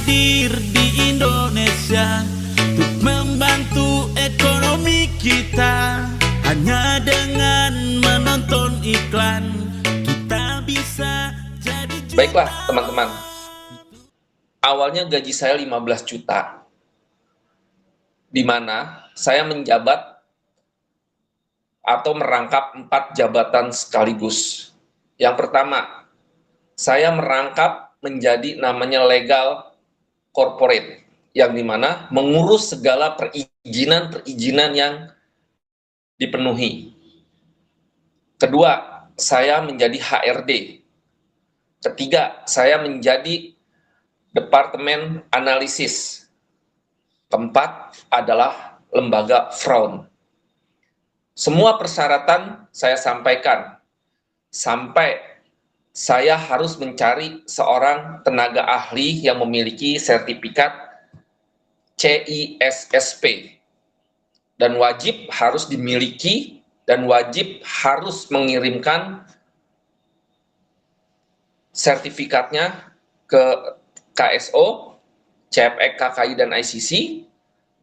hadir di Indonesia untuk membantu ekonomi kita. Hanya dengan menonton iklan kita bisa jadi juara. Baiklah teman-teman, awalnya gaji saya 15 juta, di mana saya menjabat atau merangkap 4 jabatan sekaligus. Yang pertama, saya merangkap menjadi namanya legal corporate, yang dimana mengurus segala perizinan yang dipenuhi. Kedua, saya menjadi HRD. Ketiga, saya menjadi Departemen Analisis. Keempat adalah lembaga Fraud. Semua persyaratan saya sampaikan, sampai saya harus mencari seorang tenaga ahli yang memiliki sertifikat CISSP, dan wajib harus dimiliki dan wajib harus mengirimkan sertifikatnya ke KSO, CFX, KKI, dan ICC,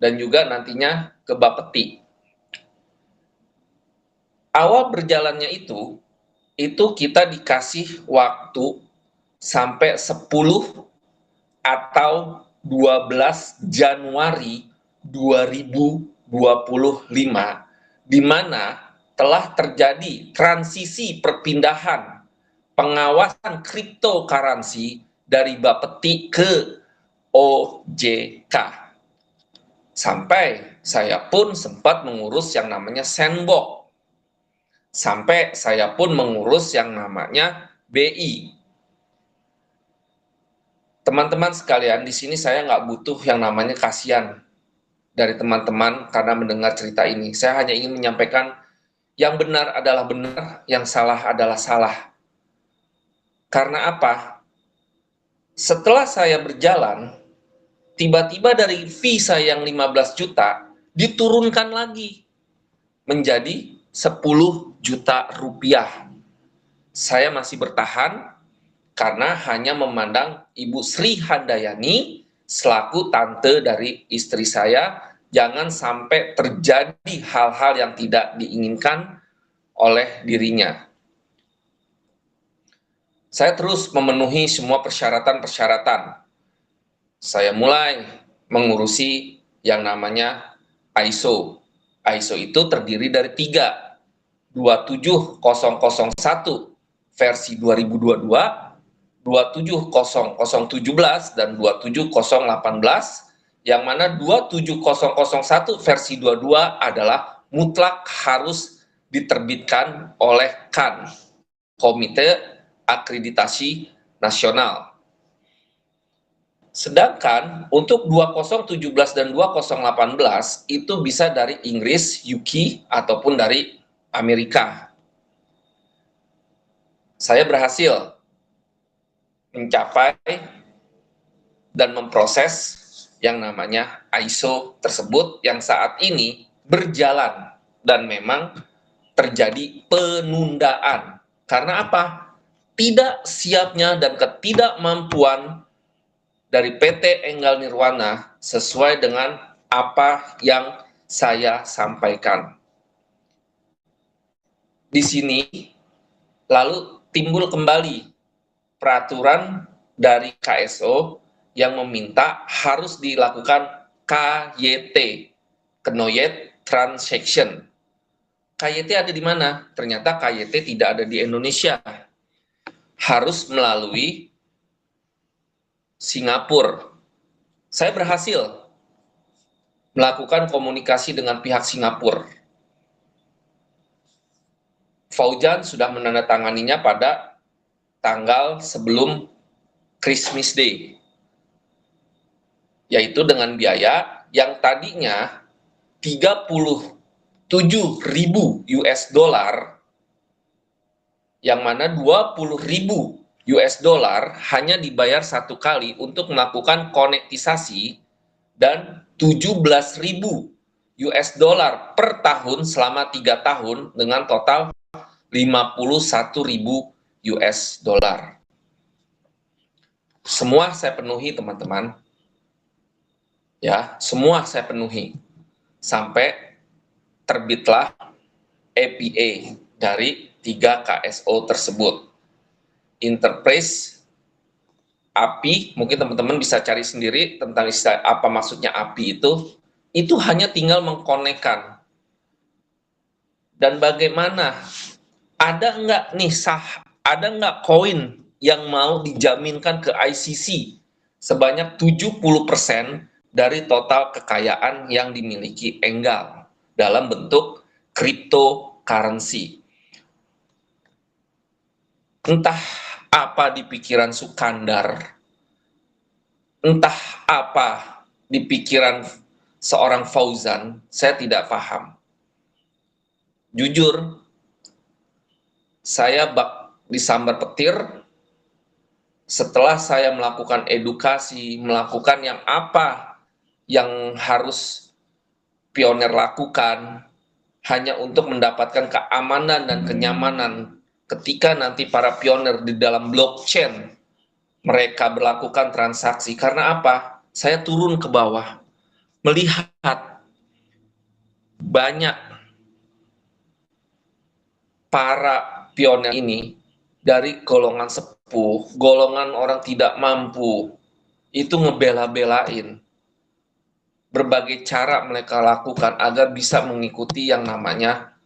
dan juga nantinya ke Bapeti. Awal berjalannya itu kita dikasih waktu sampai 10 atau 12 Januari 2025, di mana telah terjadi transisi perpindahan pengawasan cryptocurrency dari Bapeti ke OJK. Sampai saya pun sempat mengurus yang namanya Sandbox. Sampai saya pun mengurus yang namanya BI. Teman-teman sekalian, di sini saya nggak butuh yang namanya kasihan dari teman-teman karena mendengar cerita ini. Saya hanya ingin menyampaikan yang benar adalah benar, yang salah adalah salah. Karena apa? Setelah saya berjalan, tiba-tiba dari fee saya yang 15 juta diturunkan lagi menjadi 10 juta rupiah. Saya masih bertahan karena hanya memandang Ibu Sri Handayani selaku tante dari istri saya, jangan sampai terjadi hal-hal yang tidak diinginkan oleh dirinya. Saya terus memenuhi semua persyaratan-persyaratan. Saya mulai mengurusi yang namanya ISO. ISO itu terdiri dari 3, 27001 versi 2022, 27017, dan 27018, yang mana 27001 versi 22 adalah mutlak harus diterbitkan oleh KAN, Komite Akreditasi Nasional. Sedangkan untuk 2017 dan 2018 itu bisa dari Inggris, UK, ataupun dari Amerika. Saya berhasil mencapai dan memproses yang namanya ISO tersebut yang saat ini berjalan, dan memang terjadi penundaan. Karena apa? Tidak siapnya dan ketidakmampuan dari PT Enggal Nirwana sesuai dengan apa yang saya sampaikan. Di sini lalu timbul kembali peraturan dari KSO yang meminta harus dilakukan KYT, Knowledge Transaction. KYT ada di mana? Ternyata KYT tidak ada di Indonesia. Harus melalui Singapura. Saya berhasil melakukan komunikasi dengan pihak Singapura. Fauzan sudah menandatanganinya pada tanggal sebelum Christmas Day, yaitu dengan biaya yang tadinya 37.000 US dollar, yang mana 20.000 US dollar hanya dibayar satu kali untuk melakukan konekstisasi, dan 17.000 US dollar per tahun selama 3 tahun dengan total 51.000 US dollar. Semua saya penuhi teman-teman, Ya, semua saya penuhi sampai terbitlah APA dari 3 KSO tersebut. Enterprise API, mungkin teman-teman bisa cari sendiri tentang istilah apa maksudnya API itu hanya tinggal mengkonekkan. Dan bagaimana, ada nggak nih ada nggak koin yang mau dijaminkan ke ICC sebanyak 70% dari total kekayaan yang dimiliki Enggal dalam bentuk cryptocurrency. Entah apa di pikiran Sukandar, entah apa di pikiran seorang Fauzan, saya tidak paham. Jujur, saya disambar petir setelah saya melakukan edukasi, melakukan yang harus pionir lakukan, hanya untuk mendapatkan keamanan dan kenyamanan ketika nanti para pionir di dalam blockchain mereka berlakukan transaksi. Karena apa? Saya turun ke bawah, melihat banyak para pionir ini dari golongan sepuh, golongan orang tidak mampu, itu ngebela-belain berbagai cara mereka lakukan agar bisa mengikuti yang namanya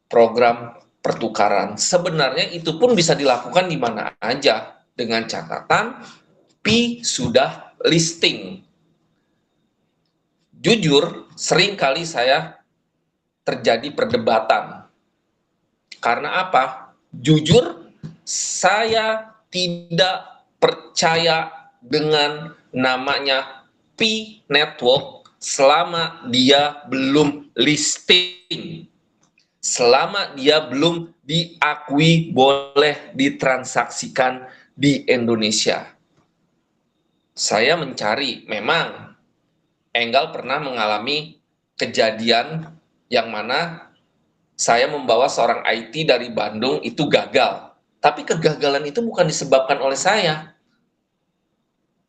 program pertukaran. Sebenarnya itu pun bisa dilakukan di mana aja dengan catatan Pi sudah listing. Jujur, sering kali saya terjadi perdebatan. Karena apa? Jujur, saya tidak percaya dengan namanya Pi Network selama dia belum listing. Selama dia belum diakui boleh ditransaksikan di Indonesia. Saya mencari, memang Enggal pernah mengalami kejadian yang mana saya membawa seorang IT dari Bandung itu gagal. Tapi kegagalan itu bukan disebabkan oleh saya.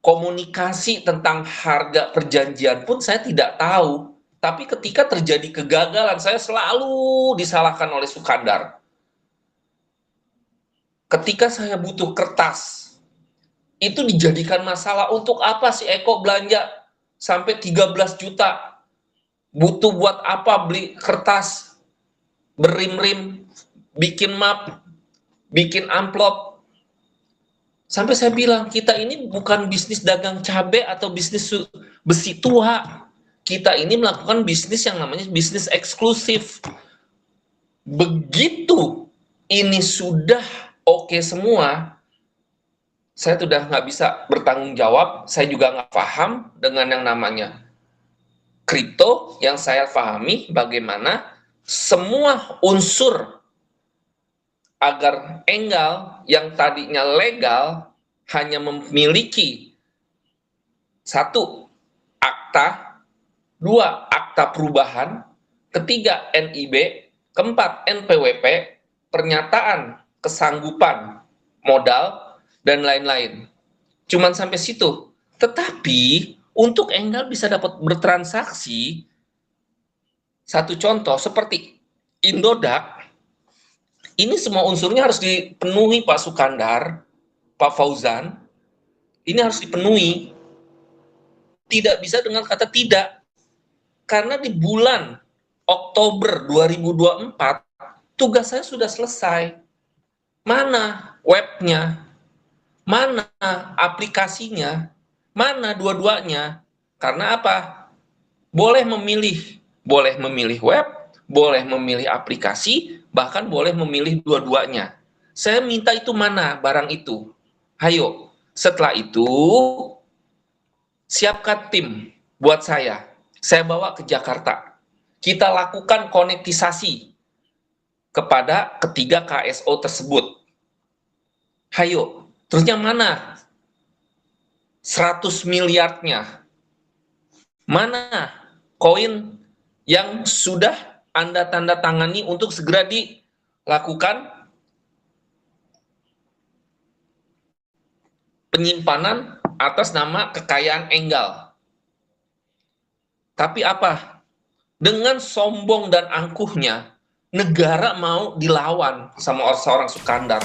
Komunikasi tentang harga perjanjian pun saya tidak tahu. Tapi ketika terjadi kegagalan, saya selalu disalahkan oleh Sukandar. Ketika saya butuh kertas, itu dijadikan masalah. Untuk apa sih Eko belanja sampai 13 juta? Butuh buat apa beli kertas, berim-rim, bikin map, bikin amplop? Sampai saya bilang, kita ini bukan bisnis dagang cabai atau bisnis besi tua. Kita ini melakukan bisnis yang namanya bisnis eksklusif. Begitu ini sudah oke semua, saya sudah nggak bisa bertanggung jawab, saya juga nggak paham dengan yang namanya kripto. Yang saya pahami bagaimana semua unsur agar Enggal yang tadinya legal hanya memiliki satu, akta, dua, akta perubahan, ketiga, NIB, keempat, NPWP, pernyataan kesanggupan modal, dan lain-lain. Cuman sampai situ. Tetapi untuk Enggal bisa dapat bertransaksi, satu contoh seperti Indodax, ini semua unsurnya harus dipenuhi Pak Sukandar, Pak Fauzan, ini harus dipenuhi. Tidak bisa dengan kata tidak. Karena di bulan Oktober 2024, tugas saya sudah selesai. Mana webnya? Mana aplikasinya? Mana dua-duanya? Karena apa? Boleh memilih web, boleh memilih aplikasi, bahkan boleh memilih dua-duanya. Saya minta itu mana barang itu. Ayo, setelah itu siapkan tim buat saya. Saya bawa ke Jakarta. Kita lakukan koneksisasi kepada ketiga KSO tersebut. Ayo, terusnya mana 100 miliarnya? Mana koin yang sudah Anda tanda tangani untuk segera dilakukan penyimpanan atas nama kekayaan Enggal? Tapi apa? Dengan sombong dan angkuhnya, negara mau dilawan sama seorang Sukandar.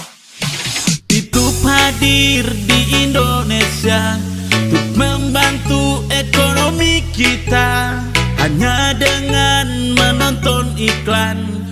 YouTube hadir di Indonesia untuk membantu ekonomi kita, hanya dengan menonton iklan